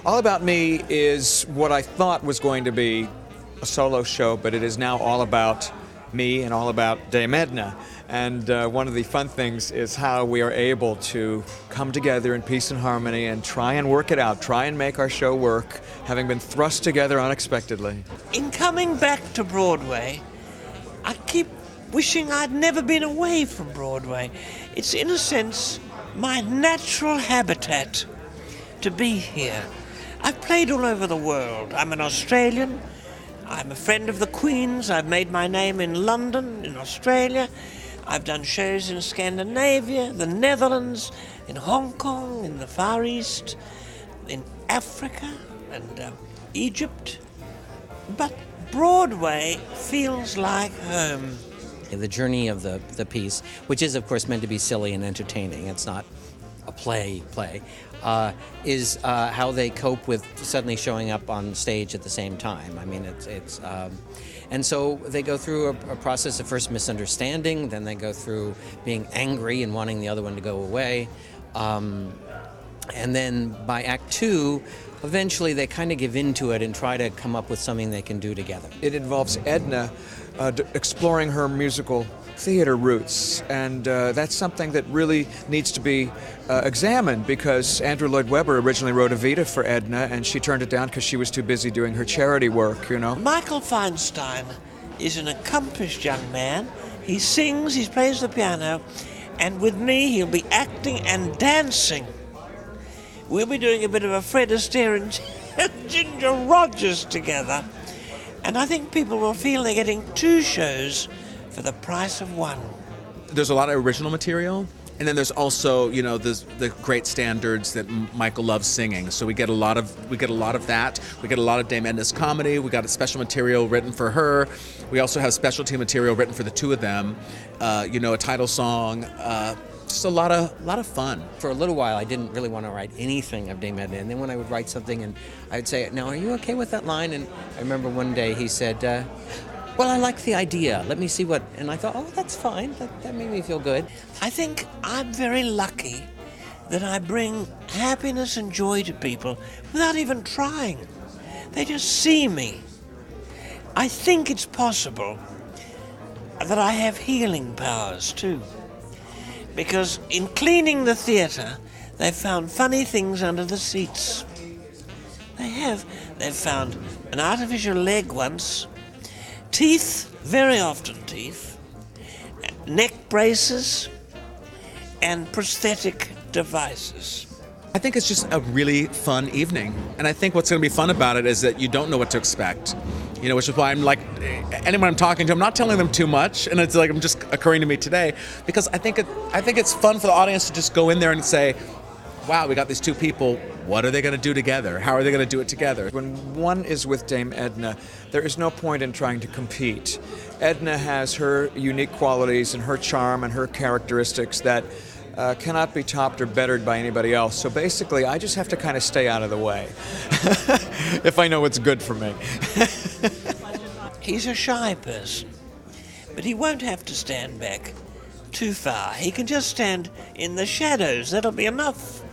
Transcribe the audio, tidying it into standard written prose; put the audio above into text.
All About Me is what I thought was going to be a solo show, but it is now all about me and all about Dame Edna. And one of the fun things is how we are able to come together in peace and harmony and try and work it out, try and make our show work, having been thrust together unexpectedly. In coming back to Broadway, I keep wishing I'd never been away from Broadway. It's, in a sense, my natural habitat to be here. I've played all over the world. I'm an Australian. I'm a friend of the Queen's. I've made my name in London, in Australia. I've done shows in Scandinavia, the Netherlands, in Hong Kong, in the Far East, in Africa and Egypt. But Broadway feels like home. The journey of the piece, which is, of course, meant to be silly and entertaining, it's not a play, is how they cope with suddenly showing up on stage at the same time. I mean, and so they go through a process of first misunderstanding, then they go through being angry and wanting the other one to go away. And then by Act 2, eventually they kind of give into it and try to come up with something they can do together. It involves Edna exploring her musical theater roots, and that's something that really needs to be examined, because Andrew Lloyd Webber originally wrote Evita for Edna, and she turned it down because she was too busy doing her charity work, you know. Michael Feinstein is an accomplished young man. He sings, he plays the piano, and with me he'll be acting and dancing. We'll be doing a bit of a Fred Astaire and Ginger Rogers together, and I think people will feel they're getting two shows for the price of one. There's a lot of original material, and then there's also, you know, the great standards that Michael loves singing. So we get a lot of that. We get a lot of Dame Edna's comedy. We got a special material written for her. We also have specialty material written for the two of them. You know, a title song. Just a lot of fun. For a little while, I didn't really want to write anything of Dame Edna, and then when I would write something, and I would say, "Now, are you okay with that line?" And I remember one day he said, "Well, I like the idea. Let me see what..." And I thought, "Oh, that's fine. That made me feel good." I think I'm very lucky that I bring happiness and joy to people without even trying. They just see me. I think it's possible that I have healing powers too. Because in cleaning the theatre, they've found funny things under the seats. They have. They've found an artificial leg once, teeth, very often teeth, neck braces, and prosthetic devices. I think it's just a really fun evening. And I think what's going to be fun about it is that you don't know what to expect. You know, which is why I'm like, anyone I'm talking to, I'm not telling them too much, and it's like I'm just occurring to me today, because I think it's fun for the audience to just go in there and say, wow, we got these two people, what are they going to do together? How are they going to do it together? When one is with Dame Edna, there is no point in trying to compete. Edna has her unique qualities and her charm and her characteristics that cannot be topped or bettered by anybody else. So basically, I just have to kind of stay out of the way if I know what's good for me. He's a shy person, but he won't have to stand back too far. He can just stand in the shadows. That'll be enough.